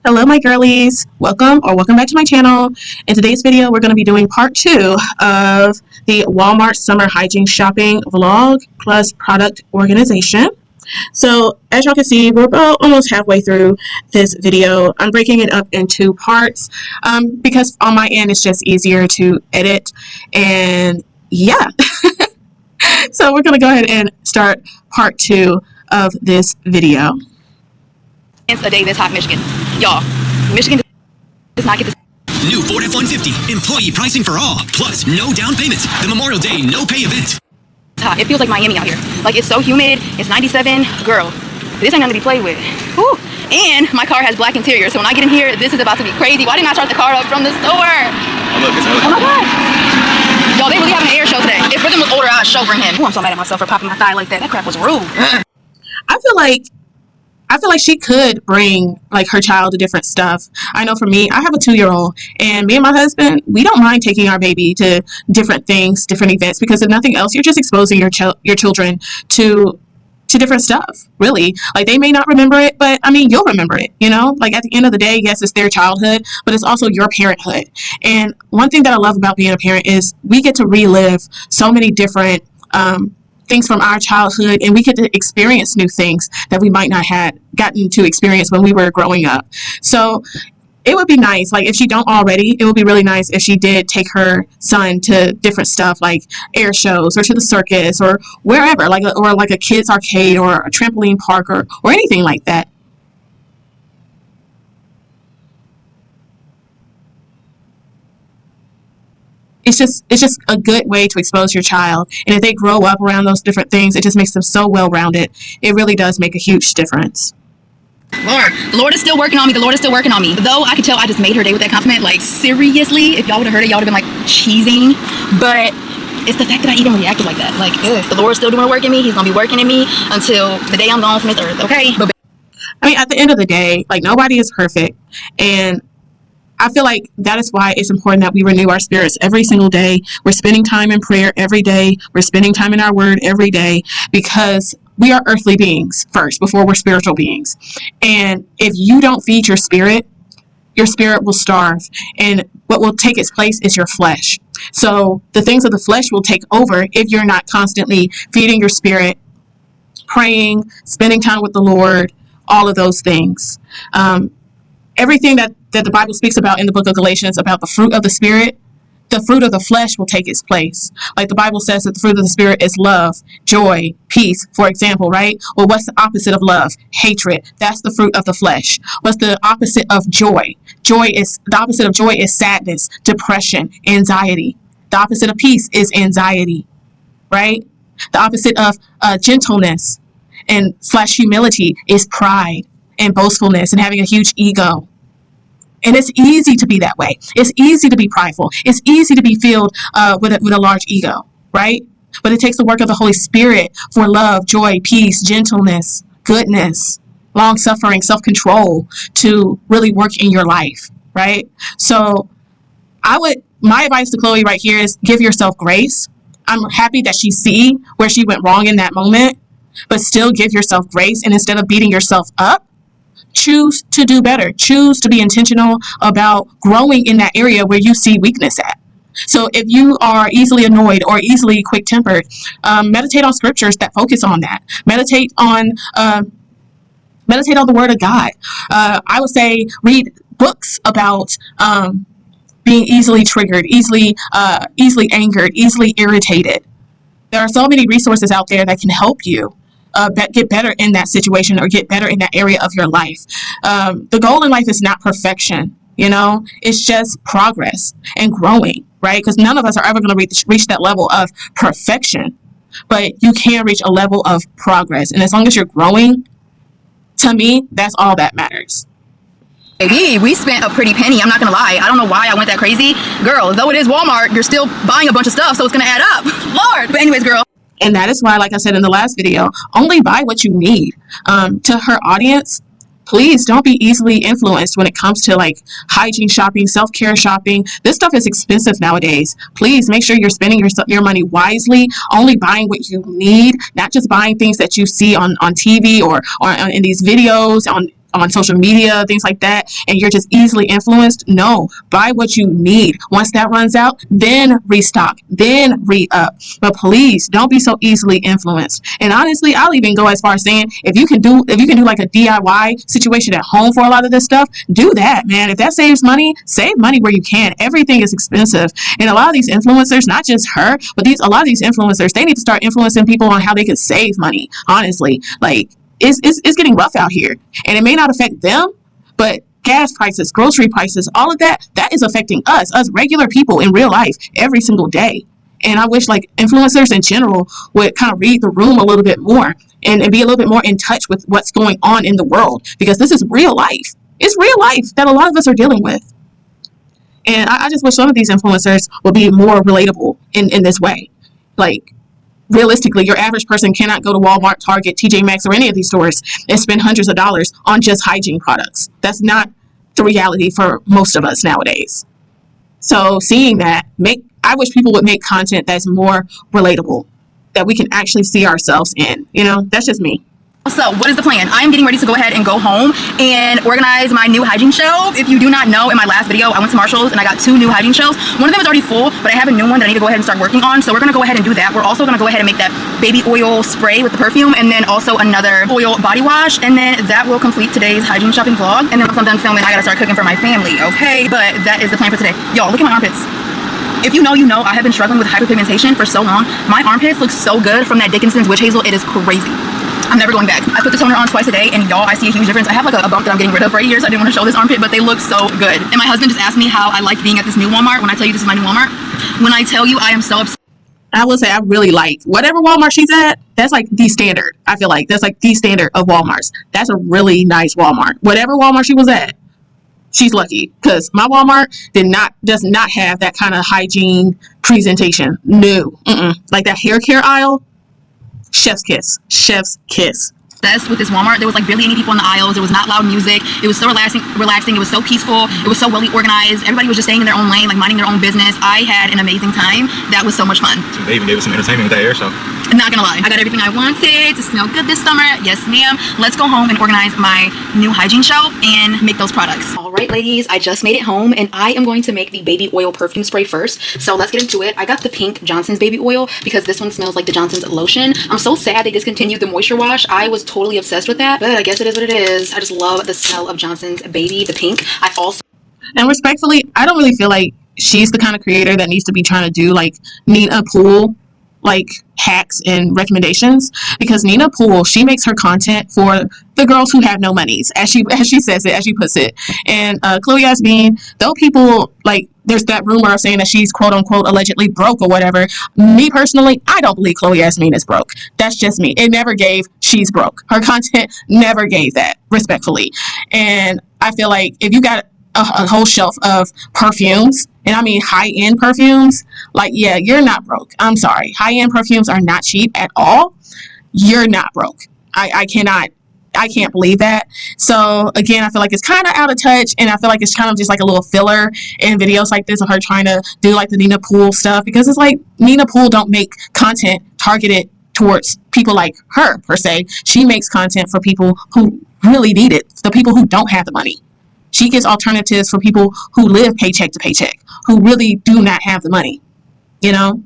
Hello my girlies, welcome back to my channel. In today's video we're going to be doing part 2 of the Walmart summer hygiene shopping vlog plus product organization. So as y'all can see, we're about almost halfway through this video. I'm breaking it up into parts because on my end it's just easier to edit, and yeah. So we're going to go ahead and start part 2 of this video. It's a day this hot, Michigan. Y'all, Michigan does not get this. New Ford F-150, employee pricing for all, plus no down payments. The Memorial Day no pay event. It's hot. It feels like Miami out here. Like, it's so humid. It's 97. Girl, this ain't nothing to be played with. Whew. And my car has black interior, so when I get in here, this is about to be crazy. Why didn't I start the car up from the store? Oh, look, it's over. Oh my God. Y'all, they really having an air show today. If Rhythm was older, I'd show bring him. Ooh, I'm so mad at myself for popping my thigh like that. That crap was rude. I feel like she could bring like her child to different stuff. I know for me, I have a 2-year-old, and me and my husband, we don't mind taking our baby to different things, different events, because if nothing else, you're just exposing your children to different stuff, really. Like, they may not remember it, but I mean, you'll remember it, you know? Like, at the end of the day, yes, it's their childhood, but it's also your parenthood. And one thing that I love about being a parent is we get to relive so many different things from our childhood, and we get to experience new things that we might not have gotten to experience when we were growing up. So it would be nice, like, if she don't already, it would be really nice if she did take her son to different stuff, like air shows or to the circus or wherever, like a kids arcade or a trampoline park or anything like that. It's just a good way to expose your child, and if they grow up around those different things, it just makes them so well-rounded. It really does make a huge difference. Lord, the Lord is still working on me. The Lord is still working on me. Though I could tell I just made her day with that compliment. Like, seriously, if y'all would have heard it, y'all would have been like cheesing. But it's the fact that I even reacted like that. Like, ugh, the Lord's still doing work in me. He's gonna be working in me until the day I'm gone from this earth. Okay. But I mean, at the end of the day, like, nobody is perfect, and I feel like that is why it's important that we renew our spirits every single day. We're spending time in prayer every day. We're spending time in our word every day, because we are earthly beings first before we're spiritual beings. And if you don't feed your spirit will starve. And what will take its place is your flesh. So the things of the flesh will take over if you're not constantly feeding your spirit, praying, spending time with the Lord, all of those things. Everything that the Bible speaks about in the book of Galatians about the fruit of the Spirit, the fruit of the flesh will take its place. Like the Bible says that the fruit of the Spirit is love, joy, peace, for example, right? Well, what's the opposite of love? Hatred. That's the fruit of the flesh. What's the opposite of joy? The opposite of joy is sadness, depression, anxiety. The opposite of peace is anxiety, right? The opposite of gentleness and / humility is pride and boastfulness and having a huge ego. And it's easy to be that way. It's easy to be prideful. It's easy to be filled with a large ego, right? But it takes the work of the Holy Spirit for love, joy, peace, gentleness, goodness, long-suffering, self-control to really work in your life, right? So my advice to Chloe right here is give yourself grace. I'm happy that she see where she went wrong in that moment, but still give yourself grace. And instead of beating yourself up, choose to do better. Choose to be intentional about growing in that area where you see weakness at. So if you are easily annoyed or easily quick-tempered, meditate on scriptures that focus on that. Meditate on the Word of God. I would say read books about being easily triggered, easily angered, easily irritated. There are so many resources out there that can help you get better in that situation or get better in that area of your life. The goal in life is not perfection, you know, it's just progress and growing, right? Because none of us are ever going to reach that level of perfection, but you can reach a level of progress. And as long as you're growing, to me, that's all that matters. baby, we spent a pretty penny. I'm not gonna lie. I don't know why I went that crazy. Girl, though it is Walmart, you're still buying a bunch of stuff, so it's gonna add up. Lord. But anyways, girl. And that is why, like I said in the last video, only buy what you need. To her audience, please don't be easily influenced when it comes to like hygiene shopping, self-care shopping. This stuff is expensive nowadays. Please make sure you're spending your money wisely, only buying what you need, not just buying things that you see on TV or in these videos, on on social media, things like that, and you're just easily influenced. No, buy what you need. Once that runs out, then restock, then re-up. But please don't be so easily influenced. And honestly, I'll even go as far as saying, if you can do like a DIY situation at home for a lot of this stuff, do that, man. If that saves money, save money where you can. Everything is expensive. And a lot of these influencers, not just her, but a lot of these influencers, they need to start influencing people on how they could save money. Honestly, like, it's getting rough out here, and it may not affect them, but gas prices, grocery prices, all of that is affecting us regular people in real life every single day. And I wish like influencers in general would kind of read the room a little bit more and be a little bit more in touch with what's going on in the world, because this is real life. It's real life that a lot of us are dealing with. And I just wish some of these influencers would be more relatable in this way. Like, realistically, your average person cannot go to Walmart, Target, TJ Maxx, or any of these stores and spend hundreds of dollars on just hygiene products. That's not the reality for most of us nowadays. So seeing that, I wish people would make content that's more relatable, that we can actually see ourselves in. You know, that's just me. So what is the plan? I am getting ready to go ahead and go home and organize my new hygiene shelf. If you do not know, in my last video, I went to Marshall's and I got 2 new hygiene shelves. One of them is already full, but I have a new one that I need to go ahead and start working on. So we're going to go ahead and do that. We're also going to go ahead and make that baby oil spray with the perfume, and then also another oil body wash. And then that will complete today's hygiene shopping vlog. And then once I'm done filming, I got to start cooking for my family. Okay, but that is the plan for today. Y'all, look at my armpits. If you know, you know. I have been struggling with hyperpigmentation for so long. My armpits look so good from that Dickinson's Witch Hazel. It is crazy. I'm never going back. I put the toner on twice a day, and y'all, I see a huge difference. I have like a bump that I'm getting rid of right here, so I didn't want to show this armpit, but they look so good. And my husband just asked me how I like being at this new Walmart. When I tell you this is my new Walmart, when I tell you I am so obsessed. I will say I really like whatever Walmart she's at. That's like the standard. I feel like that's like the standard of Walmarts. That's a really nice Walmart. Whatever Walmart she was at, she's lucky, because my Walmart does not have that kind of hygiene presentation. No, like that hair care aisle. Chef's kiss. Chef's kiss. With this Walmart, there was like barely any people in the aisles. There was not loud music. It was so relaxing. It was so peaceful. It was so well organized. Everybody was just staying in their own lane, like minding their own business. I had an amazing time. That was so much fun. So they even gave us some entertainment with that air show. I'm not gonna lie, I got everything I wanted to smell good this summer. Yes, ma'am. Let's go home and organize my new hygiene shelf and make those products. All right, ladies, I just made it home, and I am going to make the baby oil perfume spray first. So let's get into it. I got the pink Johnson's baby oil because this one smells like the Johnson's lotion. I'm so sad they discontinued the moisture wash. I was totally obsessed with that, but I guess it is what it is. I just love the smell of Johnson's baby, the pink. And respectfully, I don't really feel like she's the kind of creator that needs to be trying to do like Nina Poole like hacks and recommendations, because Nina Poole, she makes her content for the girls who have no monies, as she says it, as she puts it. And Chloe Yazmean, though people like, there's that rumor of saying that she's quote unquote allegedly broke or whatever. Me personally, I don't believe Chloe Yazmean is broke. That's just me. It never gave she's broke. Her content never gave that, respectfully. And I feel like if you got a whole shelf of perfumes, and I mean high-end perfumes, like, yeah, you're not broke. I'm sorry. High-end perfumes are not cheap at all. You're not broke. I can't believe that. So again, I feel like it's kind of out of touch, and I feel like it's kind of just like a little filler in videos like this of her trying to do like the Nina Poole stuff, because it's like Nina Poole don't make content targeted towards people like her per se. She makes content for people who really need it, the people who don't have the money. She gives alternatives for people who live paycheck to paycheck, who really do not have the money, you know?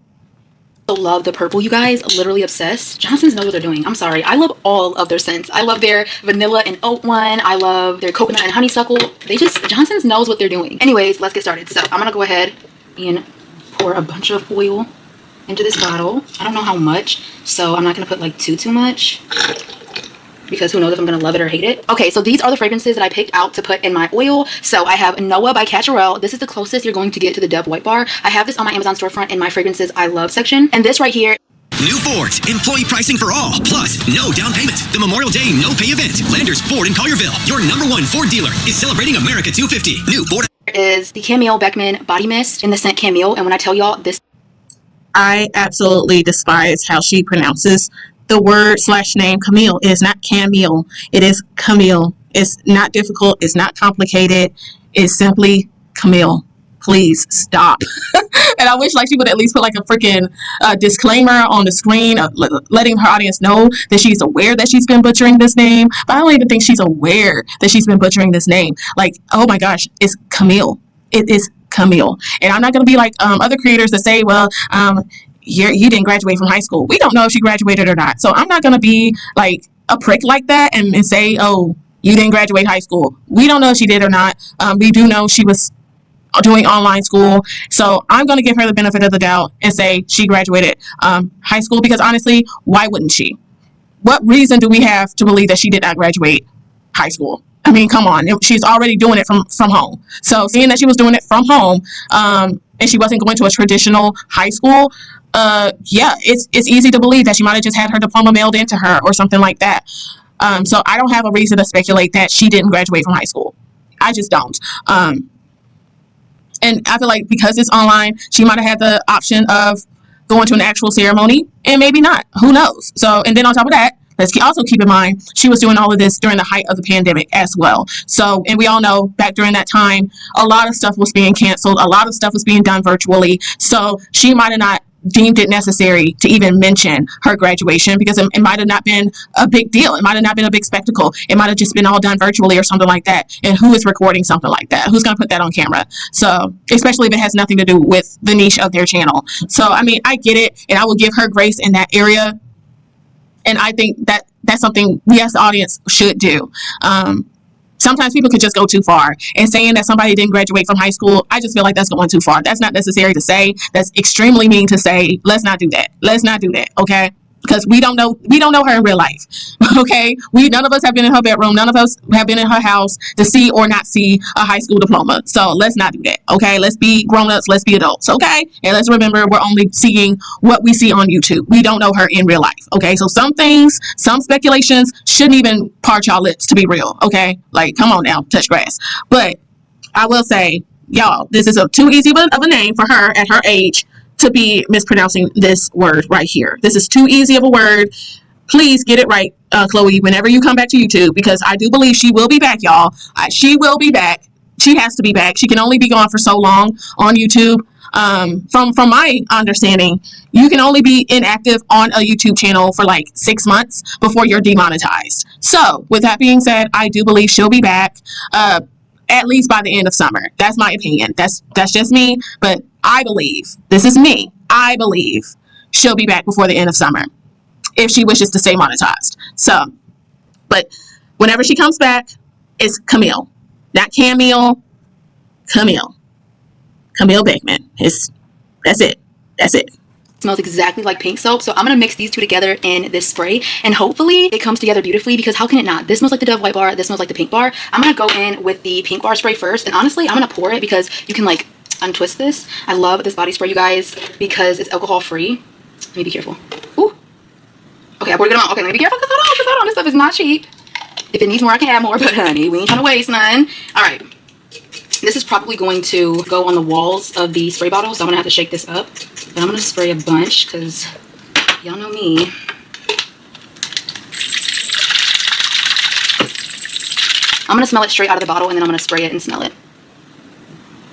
I love the purple, you guys. Literally obsessed. Johnson's know what they're doing. I'm sorry. I love all of their scents. I love their vanilla and oat one. I love their coconut and honeysuckle. Johnson's knows what they're doing. Anyways, let's get started. So I'm gonna go ahead and pour a bunch of oil into this bottle. I don't know how much, so I'm not gonna put like too much, because who knows if I'm gonna love it or hate it. Okay, so these are the fragrances that I picked out to put in my oil. So I have Noah by Cacharel. This is the closest you're going to get to the Dove White Bar. I have this on my Amazon storefront in my fragrances I love section. And this right here. New Ford, employee pricing for all, plus no down payment. The Memorial Day no pay event. Landers Ford in Collierville, your #1 Ford dealer, is celebrating America 250. New Ford is the Camille Beckman body mist in the scent Camille. And when I tell y'all this, I absolutely despise how she pronounces the word / name Camille. It is not Camille. It is Camille. It's not difficult. It's not complicated. It's simply Camille. please stop. And I wish like she would at least put like a freaking disclaimer on the screen, letting her audience know that she's aware that she's been butchering this name. But I don't even think she's aware that she's been butchering this name. Like, oh my gosh, it's Camille. It is Camille. And I'm not going to be like other creators that say, well, you didn't graduate from high school. We don't know if she graduated or not. So I'm not going to be like a prick like that and say, oh, you didn't graduate high school. We don't know if she did or not. We do know she was doing online school. So I'm going to give her the benefit of the doubt and say she graduated high school, because honestly, why wouldn't she? What reason do we have to believe that she did not graduate high school? I mean, come on. She's already doing it from home. So seeing that she was doing it from home and she wasn't going to a traditional high school, yeah, it's easy to believe that she might have just had her diploma mailed into her or something like that. So I don't have a reason to speculate that she didn't graduate from high school. I just don't. And I feel like because it's online, she might have had the option of going to an actual ceremony and maybe not. Who knows? So, and then on top of that, let's also keep in mind, she was doing all of this during the height of the pandemic as well. So, and we all know back during that time, a lot of stuff was being canceled. A lot of stuff was being done virtually. So she might have not deemed it necessary to even mention her graduation, because it might have not been a big deal. It might have not been a big spectacle. It might have just been all done virtually or something like that. And who is recording something like that? Who's going to put that on camera? So, especially if it has nothing to do with the niche of their channel. So, I mean, I get it, and I will give her grace in that area. And I think that that's something we as the audience should do. Sometimes people could just go too far, and saying that somebody didn't graduate from high school, I just feel like that's going too far. That's not necessary to say. That's extremely mean to say. Let's not do that. Let's not do that. Okay. Because we don't know her in real life. Okay. None of us have been in her bedroom. None of us have been in her house to see or not see a high school diploma. So let's not do that. Okay. Let's be grown-ups. Let's be adults. Okay. And let's remember, we're only seeing what we see on YouTube. We don't know her in real life. Okay. So some things, some speculations shouldn't even part y'all lips to be real. Okay. Like, come on now, touch grass. But I will say, y'all, this is too easy of a name for her at her age to be mispronouncing this word right here. This is too easy of a word. Please get it right, Chloe, whenever you come back to YouTube, because I do believe she will be back, y'all. She will be back. She has to be back. She can only be gone for so long on YouTube. From my understanding, you can only be inactive on a YouTube channel for like 6 months before you're demonetized. So with that being said, I do believe she'll be back at least by the end of summer. That's my opinion. That's just me, but I believe, this is me, I believe she'll be back before the end of summer if she wishes to stay monetized. So, but whenever she comes back, it's Camille. Not Camille, Camille. Camille Beckman. That's it. Smells exactly like pink soap. So I'm gonna mix these two together in this spray, and hopefully it comes together beautifully, because how can it not? This smells like the Dove White Bar, this smells like the pink bar. I'm gonna go in with the pink bar spray first, and honestly I'm gonna pour it because you can like untwist this. I love this body spray, you guys, because it's alcohol free. Let me be careful. Ooh. Okay, I poured a good amount. Okay, let me be careful, because hold on, this stuff is not cheap. If it needs more, I can add more, but honey, we ain't trying to waste none. All right. This is probably going to go on the walls of the spray bottle, so I'm gonna have to shake this up. But I'm gonna spray a bunch, because y'all know me. I'm gonna smell it straight out of the bottle, and then I'm gonna spray it and smell it.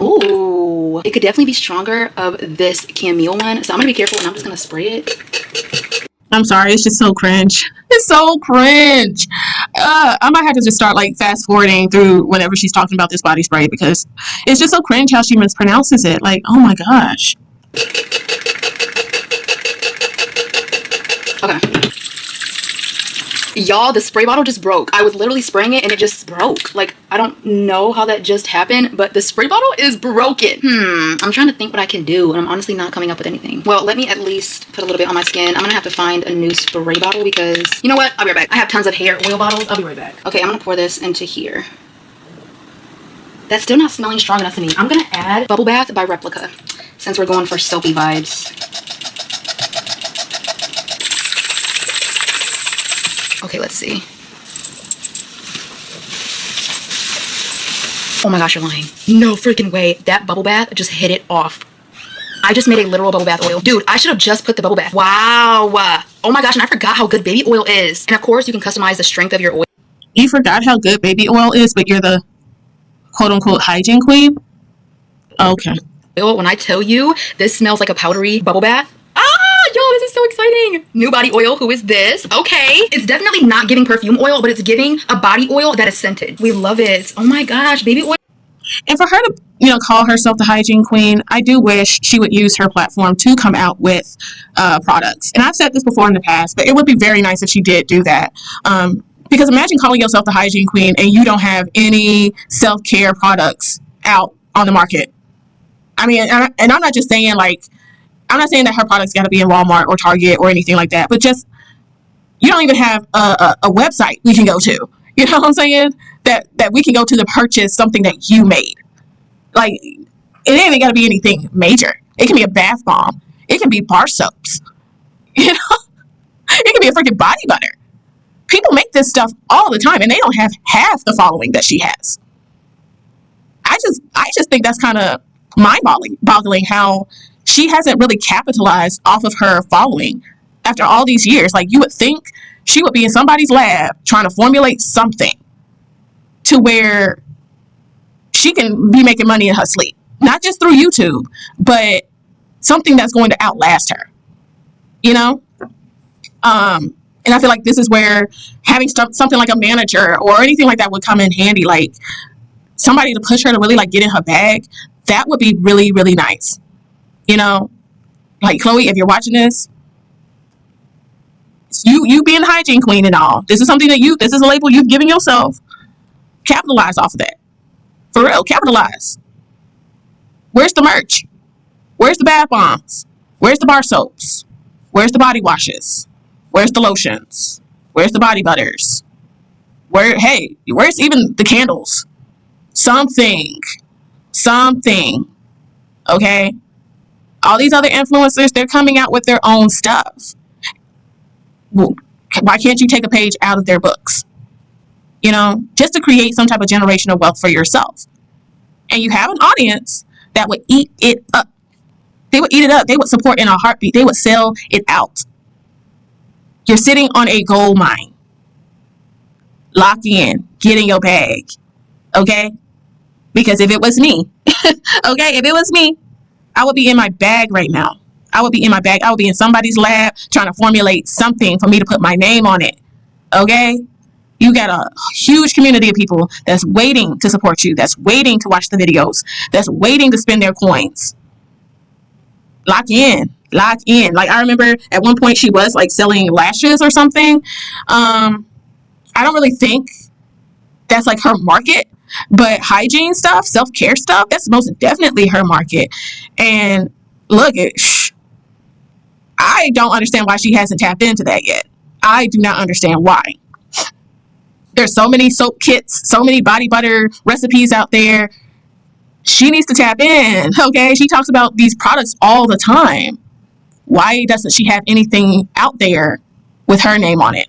Ooh, it could definitely be stronger of this Camille one, so I'm gonna be careful, and I'm just gonna spray it. I'm sorry, it's just so cringe. It's so cringe. I might have to just start like fast forwarding through whenever she's talking about this body spray, because it's just so cringe how she mispronounces it. Like, oh my gosh. Okay. Y'all, the spray bottle just broke. I was literally spraying it and it just broke. Like, I don't know how that just happened, but the spray bottle is broken. I'm trying to think what I can do, and I'm honestly not coming up with anything. Well, let me at least put a little bit on my skin. I'm gonna have to find a new spray bottle, because you know what? I'll be right back. I have tons of hair oil bottles. I'll be right back. Okay, I'm gonna pour this into here. That's still not smelling strong enough to me. I'm gonna add Bubble Bath by Replica, since we're going for soapy vibes. Okay, let's see. Oh my gosh, you're lying. No freaking way. That bubble bath just hit it off. I just made a literal bubble bath oil. Dude, I should have just put the bubble bath. Wow. Oh my gosh, and I forgot how good baby oil is. And of course, you can customize the strength of your oil. You forgot how good baby oil is, but you're the quote-unquote hygiene queen? Okay. When I tell you, this smells like a powdery bubble bath. Yo, this is so exciting. New body oil. Who is this? Okay. It's definitely not giving perfume oil, but it's giving a body oil that is scented. We love it. Oh my gosh, baby oil. And for her to, call herself the hygiene queen, I do wish she would use her platform to come out with products. And I've said this before in the past, but it would be very nice if she did do that. Because imagine calling yourself the hygiene queen and you don't have any self-care products out on the market. I mean, and I'm not just saying I'm not saying that her products got to be in Walmart or Target or anything like that, but just, you don't even have a website we can go to. You know what I'm saying? That we can go to purchase something that you made. Like, it ain't even got to be anything major. It can be a bath bomb. It can be bar soaps. It can be a freaking body butter. People make this stuff all the time, and they don't have half the following that she has. I just think that's kind of mind-boggling how she hasn't really capitalized off of her following after all these years. Like, you would think she would be in somebody's lab trying to formulate something to where she can be making money in her sleep. Not just through YouTube, but something that's going to outlast her. And I feel like this is where having something like a manager or anything like that would come in handy. Like, somebody to push her to really get in her bag. That would be really, really nice. Like, Chloe, if you're watching this, you being the hygiene queen and all, this is something that this is a label you've given yourself. Capitalize off of that. For real, capitalize. Where's the merch? Where's the bath bombs? Where's the bar soaps? Where's the body washes? Where's the lotions? Where's the body butters? Where's even the candles? Something. Okay? All these other influencers, they're coming out with their own stuff. Well, why can't you take a page out of their books? Just to create some type of generational wealth for yourself. And you have an audience that would eat it up. They would eat it up. They would support in a heartbeat. They would sell it out. You're sitting on a gold mine. Lock in. Get in your bag. Okay? Because if it was me, I would be in my bag right now. I would be in my bag. I would be in somebody's lab trying to formulate something for me to put my name on it. Okay? You got a huge community of people that's waiting to support you, that's waiting to watch the videos, that's waiting to spend their coins. Lock in. Like, I remember at one point she was selling lashes or something. I don't really think that's her market, but hygiene stuff, self-care stuff, that's most definitely her market. And look, I don't understand why she hasn't tapped into that yet. I do not understand why. There's so many soap kits, so many body butter recipes out there. She needs to tap in, okay? She talks about these products all the time. Why doesn't she have anything out there with her name on it?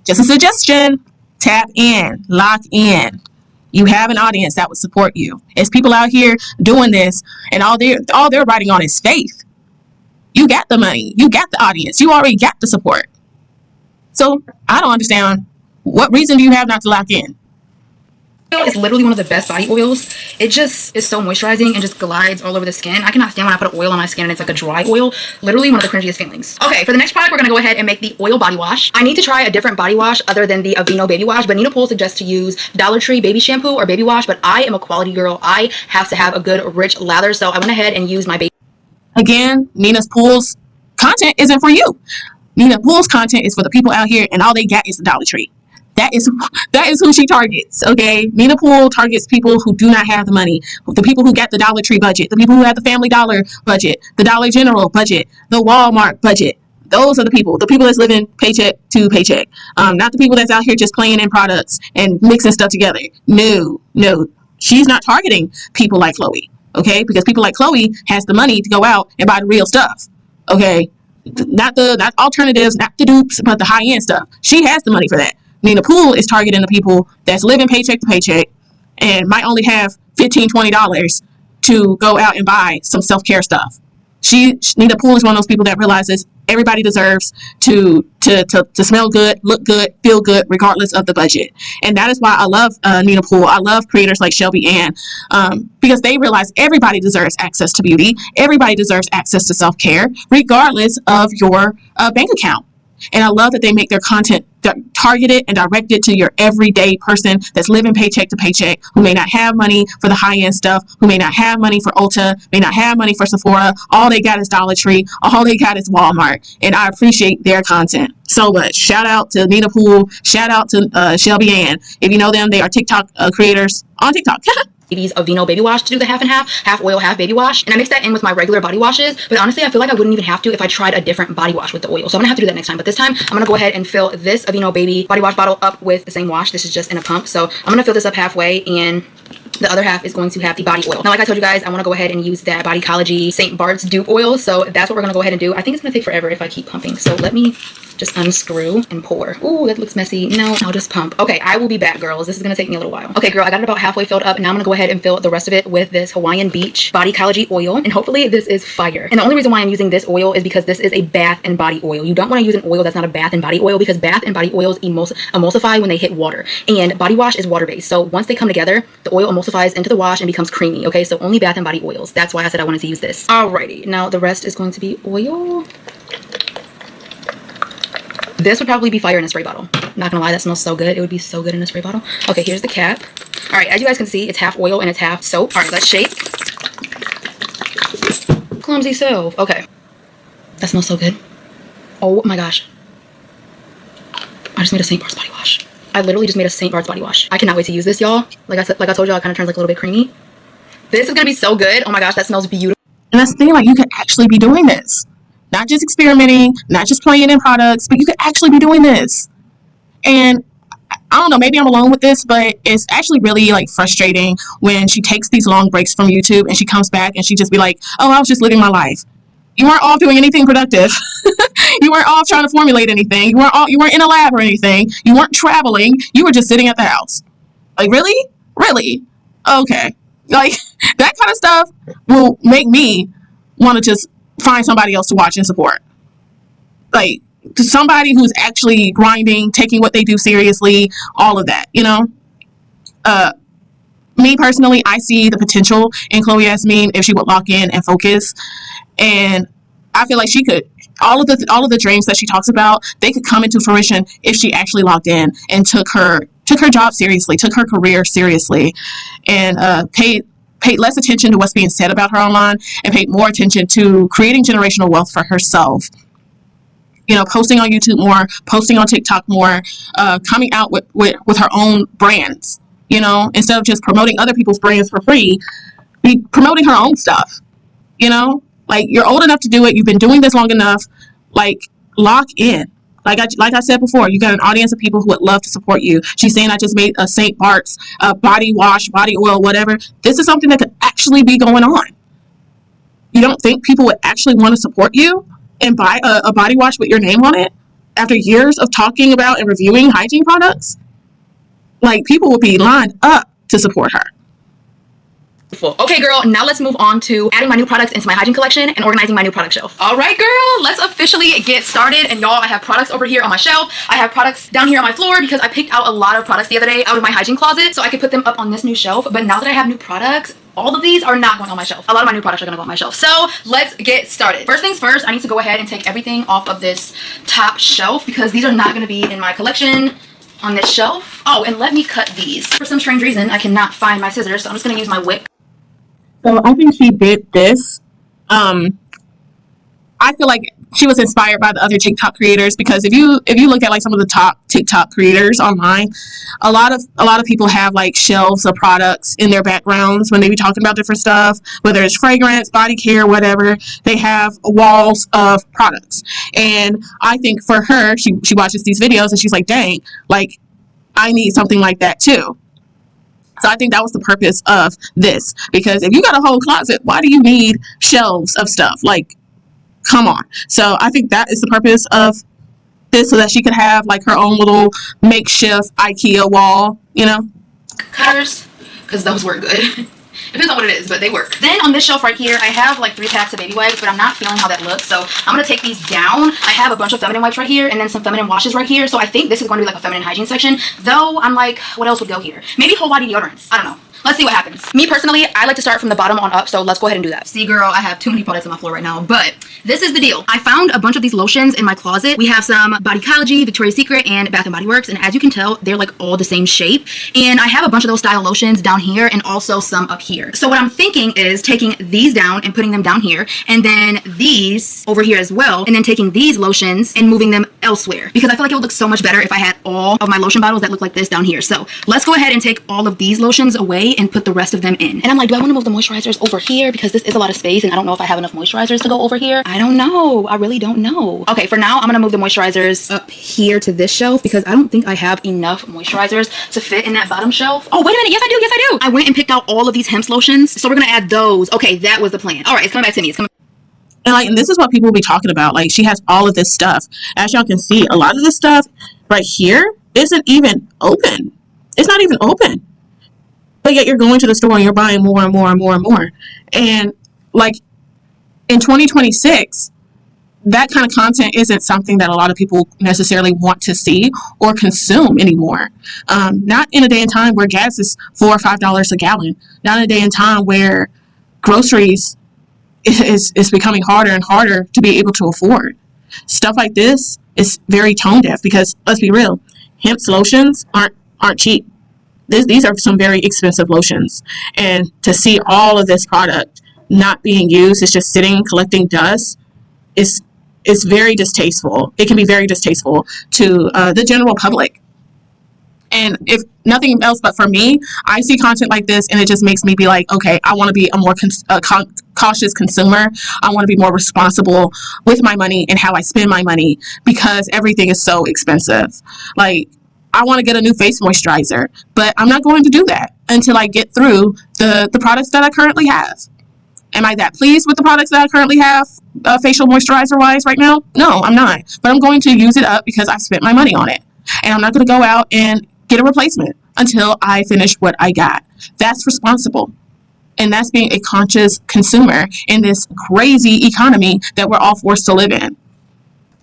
Just a suggestion. Tap in. Lock in. You have an audience that would support you. There's people out here doing this, and all they're writing on is faith. You got the money. You got the audience. You already got the support. So I don't understand, what reason do you have not to lock in? It's literally one of the best body oils. It just is so moisturizing and just glides all over the skin. I cannot stand when I put an oil on my skin and it's like a dry oil. Literally one of the cringiest feelings. Okay, for the next product, we're gonna go ahead and make the oil body wash. I need to try a different body wash other than the Aveeno baby wash, but Nina Poole suggests to use Dollar Tree baby shampoo or baby wash, but I am a quality girl. I have to have a good rich lather, so I went ahead and used my baby. Again, Nina Poole's content isn't for you. Nina Poole's content is for the people out here, and all they got is the Dollar Tree. That is who she targets, okay? Nina Poole targets people who do not have the money, the people who got the Dollar Tree budget, the people who have the Family Dollar budget, the Dollar General budget, the Walmart budget. Those are the people that's living paycheck to paycheck. Not the people that's out here just playing in products and mixing stuff together. No. She's not targeting people like Chloe, okay? Because people like Chloe has the money to go out and buy the real stuff, okay? Not alternatives, not the dupes, but the high-end stuff. She has the money for that. Nina Poole is targeting the people that's living paycheck to paycheck and might only have $15, $20 to go out and buy some self-care stuff. Nina Poole is one of those people that realizes Everybody deserves to smell good, look good, feel good, regardless of the budget. And that is why I love Nina Poole. I love creators like Shelby Ann, because they realize everybody deserves access to beauty. Everybody deserves access to self-care, regardless of your bank account. And I love that they make their content targeted and directed to your everyday person that's living paycheck to paycheck, who may not have money for the high-end stuff, who may not have money for Ulta, may not have money for Sephora. All they got is Dollar Tree. All they got is Walmart. And I appreciate their content so much. Shout out to Nina Poole. Shout out to Shelby Ann. If you know them, they are TikTok creators on TikTok. Aveeno baby wash to do the half and half oil, half baby wash, and I mix that in with my regular body washes. But honestly, I feel like I wouldn't even have to if I tried a different body wash with the oil, so I'm gonna have to do that next time. But this time I'm gonna go ahead and fill this Aveeno baby body wash bottle up with the same wash. This is just in a pump, so I'm gonna fill this up halfway, and the other half is going to have the body oil. Now, like I told you guys, I want to go ahead and use that Bodycology St. Bart's dupe oil, so that's what we're gonna go ahead and do. I think it's gonna take forever if I keep pumping, so let me just unscrew and pour. Ooh, that looks messy. No, I'll just pump. Okay, I will be back, girls. This is gonna take me a little while. Okay, girl, I got it about halfway filled up, and now I'm gonna go ahead and fill the rest of it with this Hawaiian Beach Bodycology oil, and hopefully this is fire. And the only reason why I'm using this oil is because this is a bath and body oil. You don't want to use an oil that's not a bath and body oil, because bath and body oils emulsify when they hit water, and body wash is water based. So once they come together, the oil emulsifies into the wash and becomes creamy. Okay, so only bath and body oils. That's why I said I wanted to use this. Alrighty, now the rest is going to be oil. This would probably be fire in a spray bottle. Not gonna lie, that smells so good. It would be so good in a spray bottle. Okay, here's the cap. All right, as you guys can see, it's half oil and it's half soap. All right, let's shake. Clumsy self. Okay, that smells so good. Oh my gosh. I just made a St. Bart's body wash. I literally just made a St. Bart's body wash. I cannot wait to use this, y'all. Like I told y'all, it kind of turns like a little bit creamy. This is gonna be so good. Oh my gosh, that smells beautiful. And that's the thing, like, you could actually be doing this. Not just experimenting, not just playing in products, but you could actually be doing this. And I don't know, maybe I'm alone with this, but it's actually really like frustrating when she takes these long breaks from YouTube and she comes back and she just be like, oh, I was just living my life. You weren't off doing anything productive. You weren't off trying to formulate anything. You weren't in a lab or anything. You weren't traveling. You were just sitting at the house. Like, really? Really? Okay. Like, that kind of stuff will make me want to just find somebody else to watch and support. Like, to somebody who's actually grinding, taking what they do seriously, all of that, you know? Me personally, I see the potential in Chloe Yazmean if she would lock in and focus. And I feel like she could, all of the dreams that she talks about, they could come into fruition if she actually locked in and took her job seriously, took her career seriously, and paid less attention to what's being said about her online and paid more attention to creating generational wealth for herself. You know, posting on YouTube more, posting on TikTok more, coming out with her own brands, you know, instead of just promoting other people's brands for free, be promoting her own stuff, you know? Like, you're old enough to do it. You've been doing this long enough. Like, lock in. Like I said before, you got an audience of people who would love to support you. She's saying, I just made a St. Bart's body wash, body oil, whatever. This is something that could actually be going on. You don't think people would actually want to support you and buy a body wash with your name on it after years of talking about and reviewing hygiene products? Like, people would be lined up to support her. Okay, girl, now let's move on to adding my new products into my hygiene collection and organizing my new product shelf. All right, girl, let's officially get started. And y'all, I have products over here on my shelf. I have products down here on my floor because I picked out a lot of products the other day out of my hygiene closet so I could put them up on this new shelf. But now that I have new products, all of these are not going on my shelf. A lot of my new products are gonna go on my shelf. So let's get started. First things first, I need to go ahead and take everything off of this top shelf because these are not gonna be in my collection on this shelf. Oh, and let me cut these. For some strange reason, I cannot find my scissors, so I'm just gonna use my whip. So I think she did this. I feel like she was inspired by the other TikTok creators, because if you look at like some of the top TikTok creators online, a lot of people have like shelves of products in their backgrounds when they be talking about different stuff, whether it's fragrance, body care, whatever. They have walls of products. And I think for her, she watches these videos and she's like, dang, like, I need something like that too. So I think that was the purpose of this, because if you got a whole closet, why do you need shelves of stuff? Like, come on. So I think that is the purpose of this, so that she could have like her own little makeshift IKEA wall, you know? Cutters, because those were good. Depends on what it is, but they work. Then on this shelf right here, I have like 3 packs of baby wipes, but I'm not feeling how that looks. So I'm gonna take these down. I have a bunch of feminine wipes right here and then some feminine washes right here. So I think this is going to be like a feminine hygiene section. Though I'm like, what else would go here? Maybe whole body deodorants. I don't know. Let's see what happens. Me personally, I like to start from the bottom on up, so let's go ahead and do that. See, girl, I have too many products on my floor right now, but this is the deal. I found a bunch of these lotions in my closet. We have some Bodycology, Victoria's Secret, and Bath & Body Works, and as you can tell, they're like all the same shape. And I have a bunch of those style lotions down here and also some up here. So what I'm thinking is taking these down and putting them down here, and then these over here as well, and then taking these lotions and moving them elsewhere, because I feel like it would look so much better if I had all of my lotion bottles that look like this down here. So let's go ahead and take all of these lotions away and put the rest of them in. And I'm like, do I want to move the moisturizers over here? Because this is a lot of space and I don't know if I have enough moisturizers to go over here. I don't know. I really don't know. Okay, for now, I'm going to move the moisturizers up here to this shelf because I don't think I have enough moisturizers to fit in that bottom shelf. Oh, wait a minute. Yes, I do. Yes, I do. I went and picked out all of these hemp lotions. So we're going to add those. Okay, that was the plan. All right, it's coming back to me. It's coming. And this is what people will be talking about. Like, she has all of this stuff. As y'all can see, a lot of this stuff right here isn't even open. It's not even open. But yet you're going to the store and you're buying more and more and more and more. And like in 2026, that kind of content isn't something that a lot of people necessarily want to see or consume anymore. Not in a day and time where gas is $4 or $5 a gallon. Not in a day and time where groceries is becoming harder and harder to be able to afford. Stuff like this is very tone deaf because let's be real, hemp lotions aren't cheap. These are some very expensive lotions, and to see all of this product not being used, it's just sitting collecting dust, is very distasteful. It can be very distasteful to the general public. And if nothing else but for me, I see content like this and it just makes me be like, okay, I want to be a more cautious consumer. I want to be more responsible with my money and how I spend my money because everything is so expensive. Like, I want to get a new face moisturizer, but I'm not going to do that until I get through the products that I currently have. Am I that pleased with the products that I currently have, facial moisturizer wise right now? No, I'm not. But I'm going to use it up because I've spent my money on it. And I'm not going to go out and get a replacement until I finish what I got. That's responsible. And that's being a conscious consumer in this crazy economy that we're all forced to live in.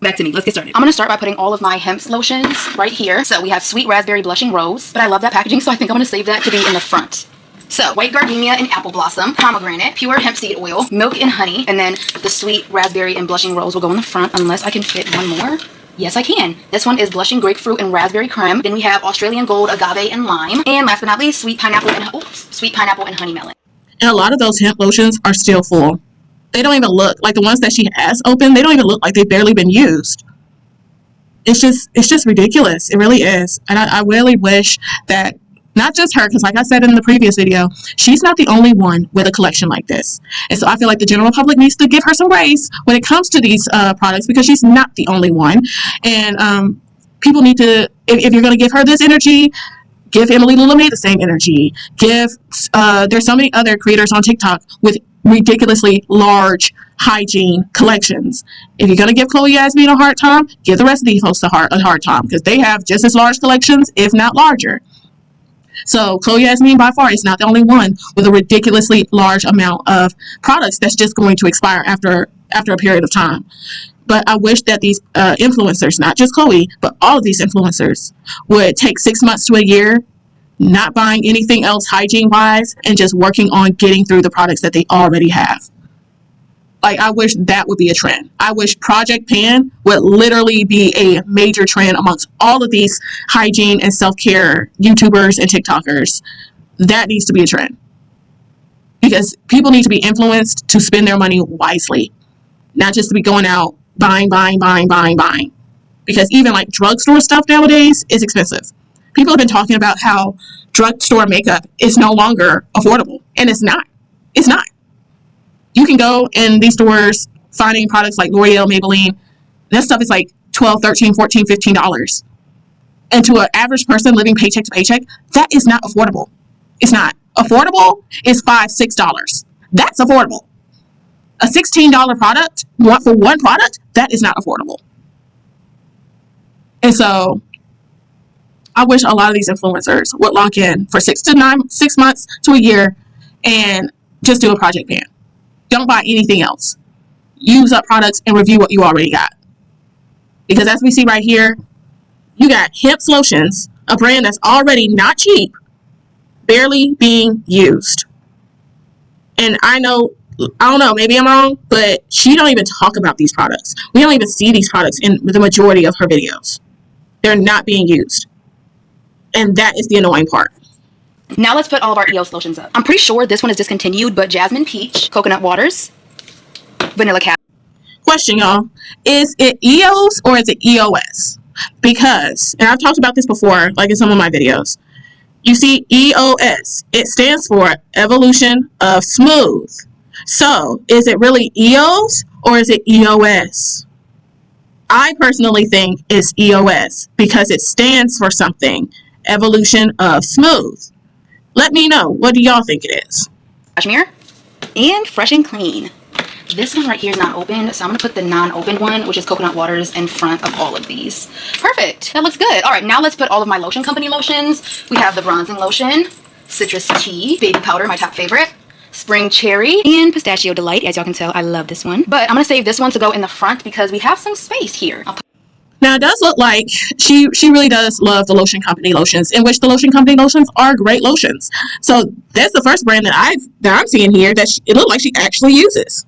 Back to me. Let's get started. I'm going to start by putting all of my hemp lotions right here. So we have Sweet Raspberry Blushing Rose, but I love that packaging, so I think I'm going to save that to be in the front. So White Gardenia and Apple Blossom, Pomegranate, Pure Hemp Seed Oil, Milk and Honey, and then the Sweet Raspberry and Blushing Rose will go in the front unless I can fit one more. Yes, I can. This one is Blushing Grapefruit and Raspberry Creme. Then we have Australian Gold, Agave, and Lime. And last but not least, Sweet Pineapple and Honey Melon. And a lot of those hemp lotions are still full. They don't even look like the ones that she has open. They don't even look like they've barely been used. It's just ridiculous. It really is. And I really wish that not just her, because like I said in the previous video, she's not the only one with a collection like this. And so I feel like the general public needs to give her some grace when it comes to these products because she's not the only one. And people need to, if you're going to give her this energy, give Emily Lula the same energy. There's so many other creators on TikTok with ridiculously large hygiene collections. If you're going to give Chloe Yazmean a hard time, give the rest of these folks a hard time because they have just as large collections, if not larger. So Chloe Yazmean by far is not the only one with a ridiculously large amount of products that's just going to expire after a period of time. But I wish that these influencers, not just Chloe, but all of these influencers would take 6 months to a year, not buying anything else hygiene-wise, and just working on getting through the products that they already have. Like, I wish that would be a trend. I wish Project Pan would literally be a major trend amongst all of these hygiene and self-care YouTubers and TikTokers. That needs to be a trend. Because people need to be influenced to spend their money wisely. Not just to be going out buying. Because even like drugstore stuff nowadays is expensive. People have been talking about how drugstore makeup is no longer affordable. And it's not. It's not. You can go in these stores finding products like L'Oreal, Maybelline. That stuff is like $12, $13, $14, $15. And to an average person living paycheck to paycheck, that is not affordable. It's not. Affordable is $5, $6. That's affordable. A $16 product for one product, that is not affordable. And so I wish a lot of these influencers would lock in for 6 months to a year and just do a project ban. Don't buy anything else. Use up products and review what you already got. Because as we see right here, you got Hips Lotions, a brand that's already not cheap, barely being used. And I don't know, maybe I'm wrong, but she don't even talk about these products. We don't even see these products in the majority of her videos. They're not being used. And that is the annoying part. Now let's put all of our EOS lotions up. I'm pretty sure this one is discontinued, but Jasmine Peach, Coconut Waters, Vanilla Cat. Question, y'all. Is it EOS or is it EOS? Because, and I've talked about this before, like in some of my videos. You see EOS. It stands for Evolution of Smooth. So, is it really EOS or is it EOS? I personally think it's EOS because it stands for something. Evolution of Smooth. Let me know. What do y'all think it is? Cashmere and Fresh and Clean. This one right here is not opened, so I'm going to put the non-opened one, which is Coconut Waters, in front of all of these. Perfect. That looks good. All right, now let's put all of my lotion company lotions. We have the Bronzing Lotion, Citrus Tea, Baby Powder, my top favorite, Spring Cherry, and Pistachio Delight. As y'all can tell, I love this one. But I'm going to save this one to go in the front because we have some space here. Now, it does look like she really does love the lotion company lotions, in which the lotion company lotions are great lotions. So that's the first brand that I'm seeing here that it looked like she actually uses.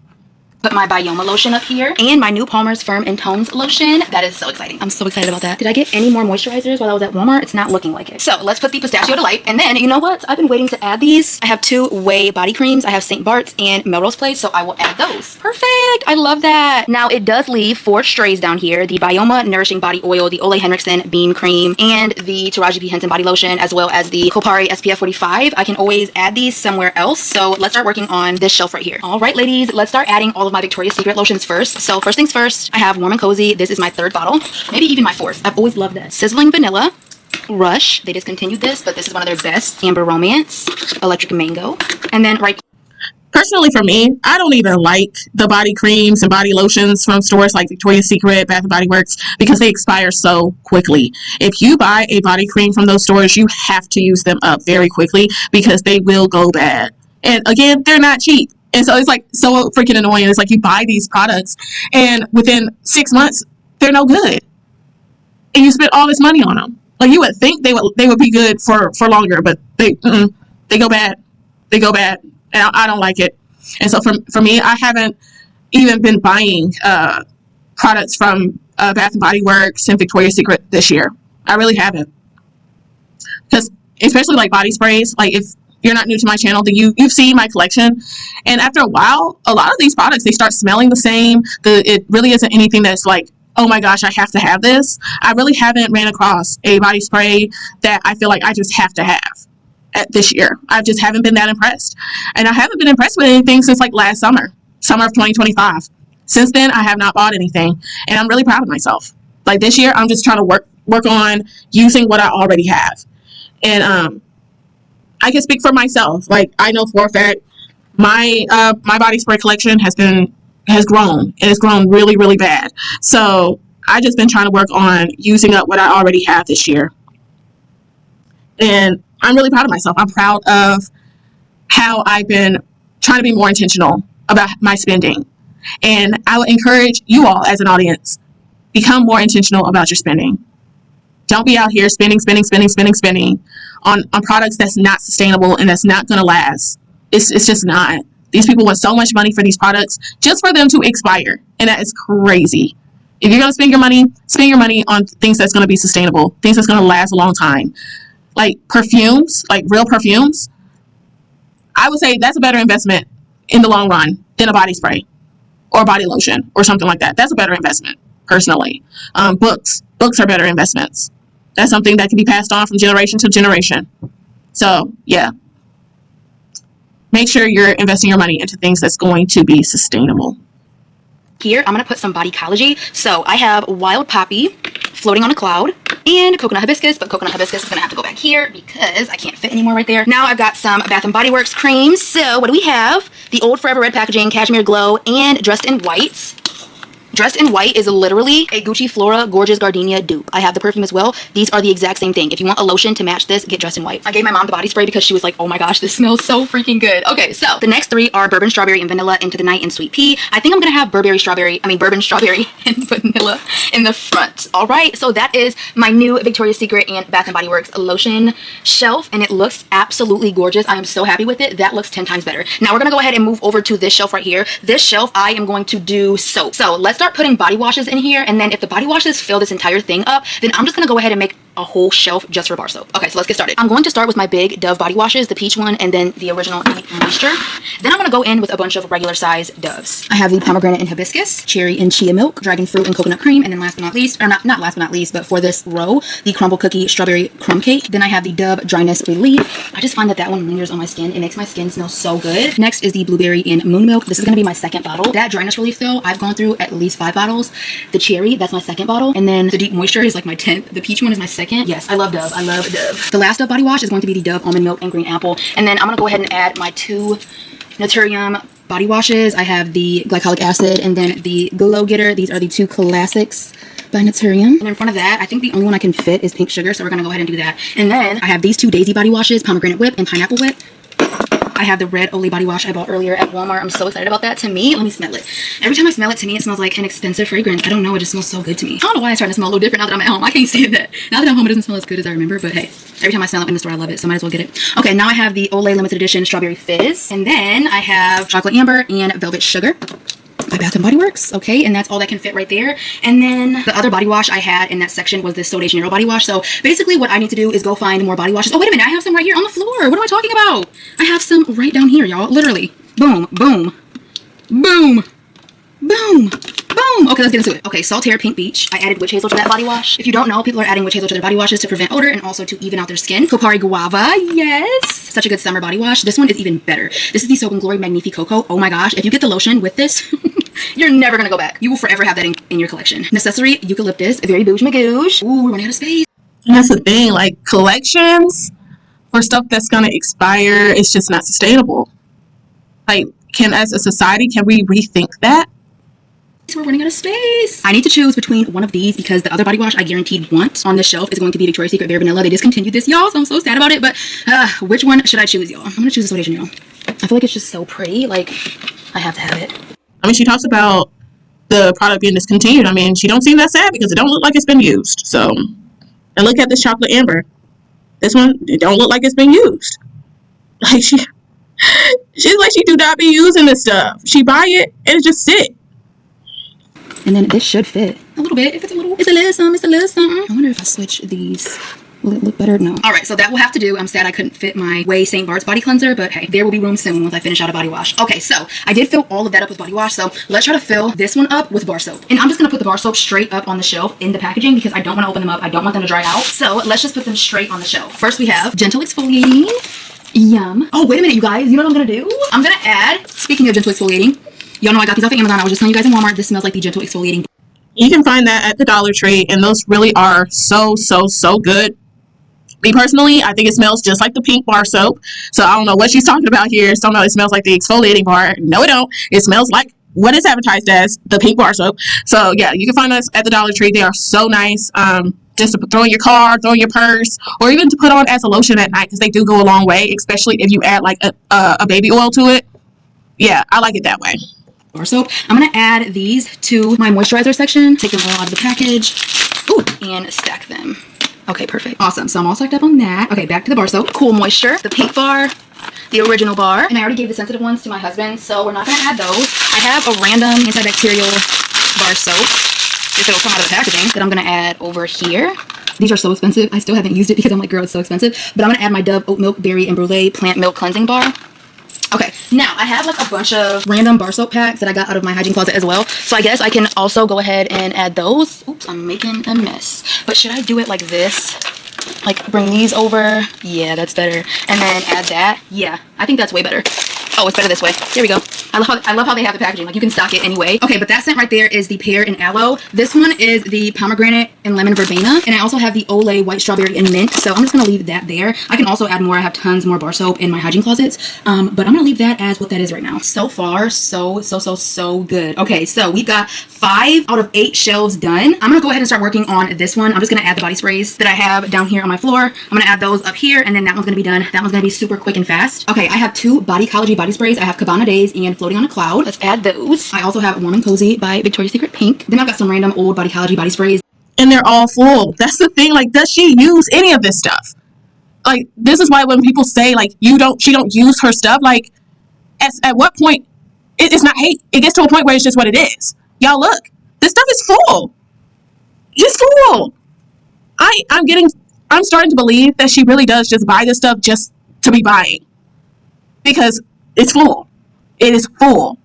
Put my Bioma lotion up here and my new Palmer's Firm and Tones lotion. That is so exciting. I'm so excited about that. Did I get any more moisturizers while I was at Walmart? It's not looking like it. So let's put the Pistachio Delight. And then, you know what? I've been waiting to add these. I have two Way body creams. I have St. Bart's and Melrose Place, so I will add those. Perfect. I love that. Now it does leave 4 strays down here. The Bioma Nourishing Body Oil, the Ole Henriksen Bean Cream, and the Taraji P. Henson Body Lotion, as well as the Kopari SPF 45. I can always add these somewhere else. So let's start working on this shelf right here. All right, ladies, let's start adding all of my Victoria's Secret lotions first. So first things first, I have Warm and Cozy. This is my 3rd bottle, maybe even my 4th. I've always loved that. Sizzling Vanilla, Rush. They discontinued this, but this is one of their best. Amber Romance, Electric Mango, and then right. Personally, for me, I don't even like the body creams and body lotions from stores like Victoria's Secret, Bath & Body Works, because they expire so quickly. If you buy a body cream from those stores, you have to use them up very quickly because they will go bad. And again, they're not cheap. And so it's like so freaking annoying. It's like you buy these products and within 6 months, they're no good. And you spend all this money on them. Like you would think they would be good for longer, but they go bad. They go bad. And I don't like it. And so for me, I haven't even been buying products from Bath & Body Works and Victoria's Secret this year. I really haven't. Because especially like body sprays, like if you're not new to my channel, then you've seen my collection. And after a while, a lot of these products, they start smelling the same. It really isn't anything that's like, oh my gosh, I have to have this. I really haven't ran across a body spray that I feel like I just have to have this year. I just haven't been that impressed. And I haven't been impressed with anything since like last summer of 2025. Since then, I have not bought anything. And I'm really proud of myself. Like this year, I'm just trying to work on using what I already have. And I can speak for myself. Like I know for a fact my body spray collection has grown, and it's grown really, really bad. So I just been trying to work on using up what I already have this year. And I'm really proud of myself. I'm proud of how I've been trying to be more intentional about my spending. And I would encourage you all as an audience, become more intentional about your spending. Don't be out here spending on products that's not sustainable and that's not going to last. It's just not. These people want so much money for these products just for them to expire. And that is crazy. If you're going to spend your money on things that's going to be sustainable, things that's going to last a long time. Like perfumes, like real perfumes, I would say that's a better investment in the long run than a body spray or a body lotion or something like that. That's a better investment, personally. Books are better investments. That's something that can be passed on from generation to generation. So, yeah. Make sure you're investing your money into things that's going to be sustainable. Here, I'm going to put some Bodycology. So, I have Wild Poppy, Floating on a Cloud, and Coconut Hibiscus. But Coconut Hibiscus is going to have to go back here because I can't fit anymore right there. Now, I've got some Bath & Body Works creams. So, what do we have? The Old Forever Red Packaging, Cashmere Glow, and Dressed in White. Dressed in White is literally a Gucci Flora Gorgeous Gardenia dupe. I have the perfume as well. These are the exact same thing. If you want a lotion to match this, get Dressed in White. I gave my mom the body spray because she was like, oh my gosh, this smells so freaking good. Okay, so the next three are Bourbon Strawberry and Vanilla, Into the Night, and Sweet Pea. I think I'm gonna have Bourbon Strawberry and Vanilla in the front. All right, so that is my new Victoria's Secret and Bath & Body Works lotion shelf, and it looks absolutely gorgeous. I am so happy with it. That looks 10 times better. Now we're gonna go ahead and move over to this shelf right here. This shelf, I am going to do soap. So let's start putting body washes in here, and then if the body washes fill this entire thing up, then I'm just gonna go ahead and make a whole shelf just for bar soap. Okay, so let's get started. I'm going to start with my big Dove body washes, the peach one, and then the original Deep Moisture. Then I'm gonna go in with a bunch of regular size Doves. I have the pomegranate and hibiscus, cherry and chia milk, dragon fruit and coconut cream, and then last but not least, or not last but not least, but for this row, the crumble cookie strawberry crumb cake. Then I have the Dove dryness relief. I just find that that one lingers on my skin. It makes my skin smell so good. Next is the blueberry and moon milk. This is gonna be my second bottle. That dryness relief though, I've gone through at least 5 bottles. The cherry, that's my second bottle, and then the Deep Moisture is like my 10th. The peach one is my second. Yes, I love Dove. I love Dove. The last Dove body wash is going to be the Dove almond milk and green apple, and then I'm gonna go ahead and add my 2 Naturium body washes. I have the glycolic acid and then the Glow Getter. These are the 2 classics by Naturium. And in front of that, I think the only one I can fit is pink sugar, so we're gonna go ahead and do that. And then I have these 2 Daisy body washes, pomegranate whip and pineapple whip. I have the red Olay body wash I bought earlier at Walmart. I'm so excited about that. To me, let me smell it. Every time I smell it, to me, it smells like an expensive fragrance. I don't know, it just smells so good to me. I don't know why it's starting to smell a little different now that I'm at home. I can't stand that. Now that I'm home, it doesn't smell as good as I remember, but hey, every time I smell it in the store, I love it, so I might as well get it. Okay, now I have the Olay limited edition strawberry fizz, and then I have chocolate amber and velvet sugar by Bath & Body Works. Okay, and that's all that can fit right there. And then the other body wash I had in that section was this Sol de Janeiro body wash. So basically what I need to do is go find more body washes. Oh, wait a minute, I have some right here on the floor. What am I talking about? I have some right down here, y'all. Literally. Boom, boom, boom, boom, boom. Okay, let's get into it. Okay, Saltaire Pink Beach. I added witch hazel to that body wash. If you don't know, people are adding witch hazel to their body washes to prevent odor and also to even out their skin. Kopari Guava, yes. Such a good summer body wash. This one is even better. This is the Soap & Glory Magnifique Cocoa. Oh my gosh, if you get the lotion with this, you're never gonna go back. You will forever have that in your collection. Necessary Eucalyptus, very bouge magouge. Ooh, we're running out of space. And that's the thing, like collections for stuff that's gonna expire, it's just not sustainable. Like, as a society, can we rethink that? We're running out of space. I need to choose between one of these because the other body wash I guaranteed want on this shelf is going to be Victoria's Secret Bare Vanilla. They discontinued this, y'all, so I'm so sad about it. But which one should I choose, y'all? I'm gonna choose the Sol de Janeiro. I feel like it's just so pretty. Like, I have to have it. I mean, she talks about the product being discontinued. I mean, she don't seem that sad because it don't look like it's been used. So, and look at this chocolate amber. This one, it don't look like it's been used. Like she's like she do not be using this stuff. She buy it and it just sit. And then this should fit a little bit. If it's a little something, it's a little something. I wonder if I switch these, will it look better? No. All right, so that will have to do. I'm sad I couldn't fit my Way St. Bart's body cleanser, but hey, there will be room soon once I finish out a body wash. Okay, so I did fill all of that up with body wash, so let's try to fill this one up with bar soap. And I'm just gonna put the bar soap straight up on the shelf in the packaging because I don't want to open them up. I don't want them to dry out. So let's just put them straight on the shelf. First we have Gentle Exfoliating. Yum. Oh, wait a minute, you guys. You know what I'm gonna do? I'm gonna add, speaking of Gentle Exfoliating, y'all know I got these off of Amazon. I was just telling you guys in Walmart. This smells like the Gentle Exfoliating. You can find that at the Dollar Tree, and those really are so good. Me personally, I think it smells just like the pink bar soap. So I don't know what she's talking about here. Somehow it smells like the exfoliating bar. No, it don't. It smells like what is advertised as the pink bar soap. So yeah, you can find us at the Dollar Tree. They are so nice. Just to throw in your car, throw in your purse, or even to put on as a lotion at night because they do go a long way, especially if you add like a baby oil to it. Yeah, I like it that way. Bar soap. I'm gonna add these to my moisturizer section. Take them all out of the package. Ooh, and stack them. Okay, perfect. Awesome. So I'm all stacked up on that. Okay, back to the bar soap. Cool Moisture, the pink bar, the original bar, and I already gave the sensitive ones to my husband, so we're not gonna add those. I have a random antibacterial bar soap, if it'll come out of the packaging, that I'm gonna add over here. These are so expensive. I still haven't used it because I'm like, girl, it's so expensive. But I'm gonna add my Dove Oat Milk Berry and Brulee Plant Milk Cleansing Bar. Okay, now I have like a bunch of random bar soap packs that I got out of my hygiene closet as well. So I guess I can also go ahead and add those. Oops, I'm making a mess. But should I do it like this? Like bring these over? Yeah, that's better. And then add that? Yeah, I think that's way better. Oh, it's better this way. There we go. I love how they have the packaging. Like, you can stock it anyway. Okay, but that scent right there is the pear and aloe. This one is the pomegranate and lemon verbena. And I also have the Olay white strawberry and mint. So I'm just going to leave that there. I can also add more. I have tons more bar soap in my hygiene closets. But I'm going to leave that as what that is right now. So far, so good. Okay, so we've got 5 out of 8 shelves done. I'm going to go ahead and start working on this one. I'm just going to add the body sprays that I have down here on my floor. I'm going to add those up here, and then that one's going to be done. That one's going to be super quick and fast. Okay, I have 2 Bodycology body sprays. I have Cabana Days and Floating on a Cloud. Let's add those. I also have Warm and Cozy by Victoria's Secret Pink. Then I've got some random old Bodycology body sprays. And they're all full. That's the thing. Like, does she use any of this stuff? Like, this is why when people say, like, she don't use her stuff, like, at what point, it's not hate. It gets to a point where it's just what it is. Y'all, look. This stuff is full. It's full. I'm starting to believe that she really does just buy this stuff just to be buying. Because it's full. It is full.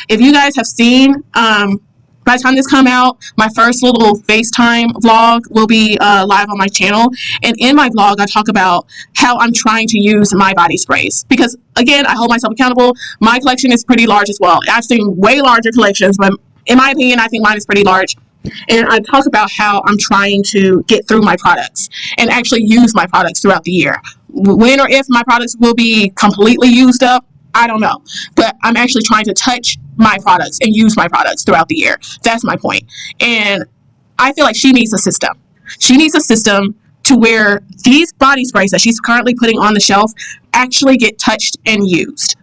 If you guys have seen, by the time this come out, my first little FaceTime vlog will be live on my channel. And in my vlog, I talk about how I'm trying to use my body sprays. Because, again, I hold myself accountable. My collection is pretty large as well. I've seen way larger collections, but in my opinion, I think mine is pretty large. And I talk about how I'm trying to get through my products and actually use my products throughout the year. When or if my products will be completely used up, I don't know. But I'm actually trying to touch my products and use my products throughout the year. That's my point. And I feel like she needs a system. She needs a system to where these body sprays that she's currently putting on the shelf actually get touched and used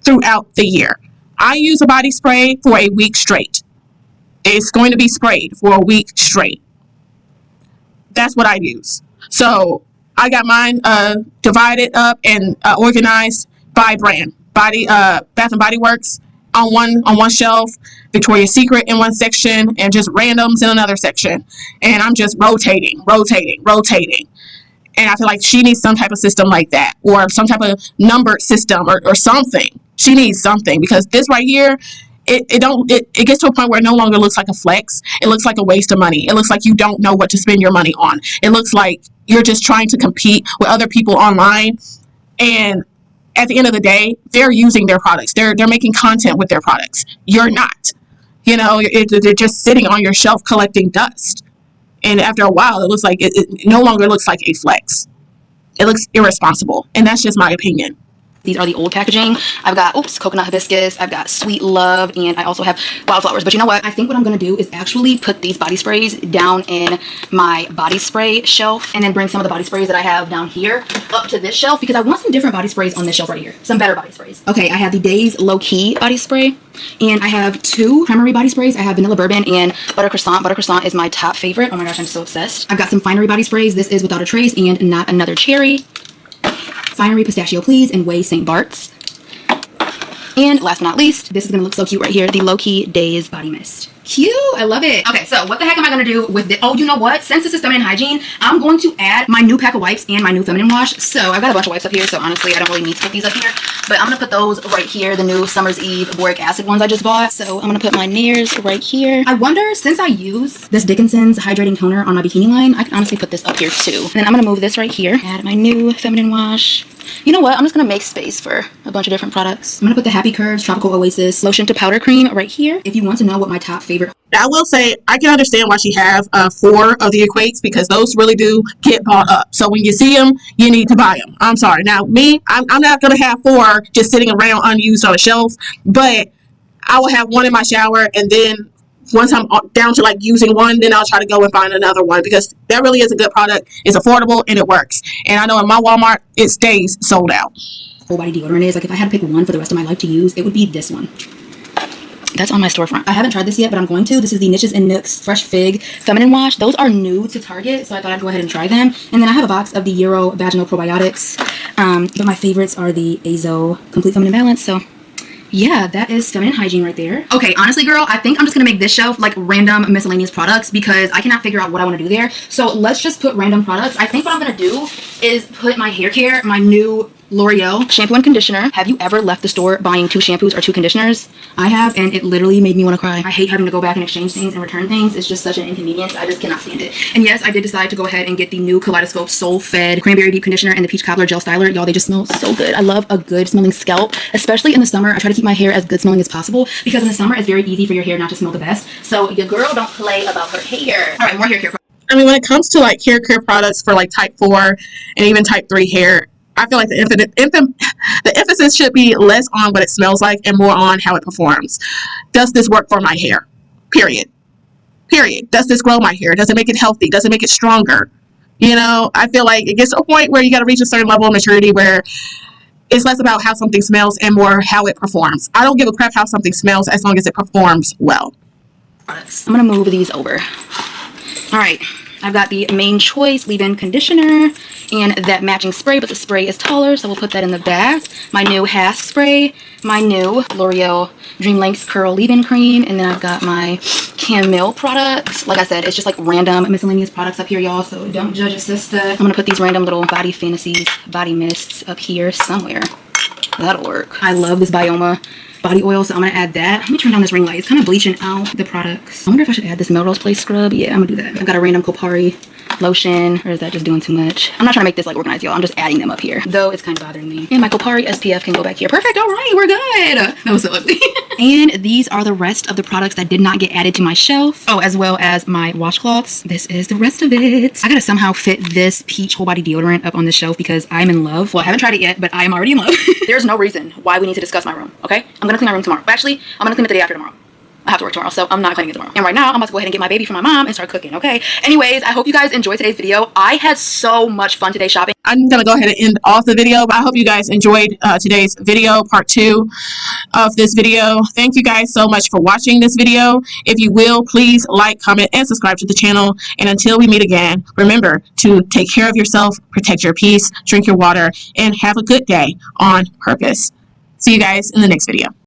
throughout the year. I use a body spray for a week straight. It's going to be sprayed for a week straight. That's what I use. So I got mine divided up and organized by brand. Bath and Body Works on one shelf, Victoria's Secret in one section, and just randoms in another section. And I'm just rotating. And I feel like she needs some type of system like that, or some type of numbered system, or something. She needs something, because this right here, it gets to a point where it no longer looks like a flex. It looks like a waste of money. It looks like you don't know what to spend your money on. It looks like you're just trying to compete with other people online, and at the end of the day, they're using their products. They're making content with their products. You're not. You know, they're just sitting on your shelf collecting dust. And after a while, it looks like it no longer looks like a flex. It looks irresponsible, and that's just my opinion. These are the old packaging. I've got, coconut hibiscus. I've got sweet love. And I also have wildflowers. But you know what? I think what I'm going to do is actually put these body sprays down in my body spray shelf. And then bring some of the body sprays that I have down here up to this shelf. Because I want some different body sprays on this shelf right here. Some better body sprays. Okay, I have the Days Low Key body spray. And I have 2 primary body sprays. I have Vanilla Bourbon and Butter Croissant. Butter Croissant is my top favorite. Oh my gosh, I'm so obsessed. I've got some Finery body sprays. This is Without a Trace and Not Another Cherry. Finery Pistachio Please and Way St. Bart's. And last but not least, this is going to look so cute right here, the Low Key Days Body Mist. Cute! I love it. Okay, so what the heck am I going to do with this? Oh, you know what? Since this is feminine hygiene, I'm going to add my new pack of wipes and my new feminine wash. So I've got a bunch of wipes up here, so honestly, I don't really need to put these up here. But I'm going to put those right here, the new Summer's Eve boric acid ones I just bought. So I'm going to put my Nairs right here. I wonder, since I use this Dickinson's hydrating toner on my bikini line, I can honestly put this up here too. And then I'm going to move this right here, add my new feminine wash. You know what? I'm just going to make space for a bunch of different products. I'm going to put the Happy Curves Tropical Oasis Lotion to Powder Cream right here. If you want to know what my top favorite... I will say, I can understand why she have 4 of the equates, because those really do get bought up. So when you see them, you need to buy them. I'm sorry. Now, me, I'm not going to have 4 just sitting around unused on a shelf, but I will have 1 in my shower, and then once I'm down to like using one, then I'll try to go and find another one, because that really is a good product. It's affordable and it works. And I know in my Walmart, it stays sold out. Whole body deodorant is, like, if I had to pick one for the rest of my life to use, it would be this one. That's on my storefront. I haven't tried this yet, but I'm going to. This is the Niches and Nooks Fresh Fig Feminine Wash. Those are new to Target, so I thought I'd go ahead and try them. And then I have a box of the Euro Vaginal Probiotics. But my favorites are the Azo Complete Feminine Balance, so... yeah, that is feminine hygiene right there. Okay, honestly, girl, I think I'm just gonna make this shelf like random miscellaneous products, because I cannot figure out what I want to do there. So let's just put random products. I think what I'm gonna do is put my hair care, my new L'Oreal shampoo and conditioner. Have you ever left the store buying 2 shampoos or 2 conditioners? I have, and it literally made me want to cry. I hate having to go back and exchange things and return things. It's just such an inconvenience. I just cannot stand it. And yes, I did decide to go ahead and get the new Kaleidoscope Soul Fed Cranberry Deep Conditioner and the Peach Cobbler Gel Styler. Y'all, they just smell so good. I love a good smelling scalp, especially in the summer. I try to keep my hair as good smelling as possible because in the summer it's very easy for your hair not to smell the best. So your girl don't play about her hair. All right, more hair care. I mean, when it comes to like hair care products for like type 4 and even type 3 hair, I feel like the emphasis should be less on what it smells like and more on how it performs. Does this work for my hair? Period. Does this grow my hair? Does it make it healthy? Does it make it stronger? You know, I feel like it gets to a point where you got to reach a certain level of maturity where it's less about how something smells and more how it performs. I don't give a crap how something smells as long as it performs well. I'm gonna move these over. All right, I've got the Main Choice leave-in conditioner and that matching spray, but the spray is taller, so we'll put that in the back. My new hairspray, my new L'Oreal Dream Length Curl leave-in cream, and then I've got my Camille products. Like I said, it's just like random miscellaneous products up here, y'all, so don't judge a sister. I'm gonna put these random little body fantasies, body mists up here somewhere. That'll work. I love this Bioma body oil, so I'm gonna add that. Let me turn down this ring light. It's kind of bleaching out the products. I wonder if I should add this Melrose Place scrub. Yeah, I'm gonna do that. I've got a random Kopari lotion, or is that just doing too much? I'm not trying to make this like organized, y'all. I'm just adding them up here, though it's kind of bothering me. And my Kopari SPF can go back here. Perfect. All right, we're good. That was so ugly. And these are the rest of the products that did not get added to my shelf. Oh, as well as my washcloths. This is the rest of it. I gotta somehow fit this peach whole body deodorant up on the shelf because I'm in love. Well, I haven't tried it yet, but I am already in love. There's no reason why we need to discuss my room, okay? I'm gonna clean my room tomorrow. Actually, I'm gonna clean it the day after tomorrow. I have to work tomorrow, so I'm not cleaning it tomorrow. And right now, I'm about to go ahead and get my baby from my mom and start cooking, okay? Anyways, I hope you guys enjoyed today's video. I had so much fun today shopping. I'm going to go ahead and end off the video, but I hope you guys enjoyed today's video, part 2 of this video. Thank you guys so much for watching this video. If you will, please like, comment, and subscribe to the channel. And until we meet again, remember to take care of yourself, protect your peace, drink your water, and have a good day on purpose. See you guys in the next video.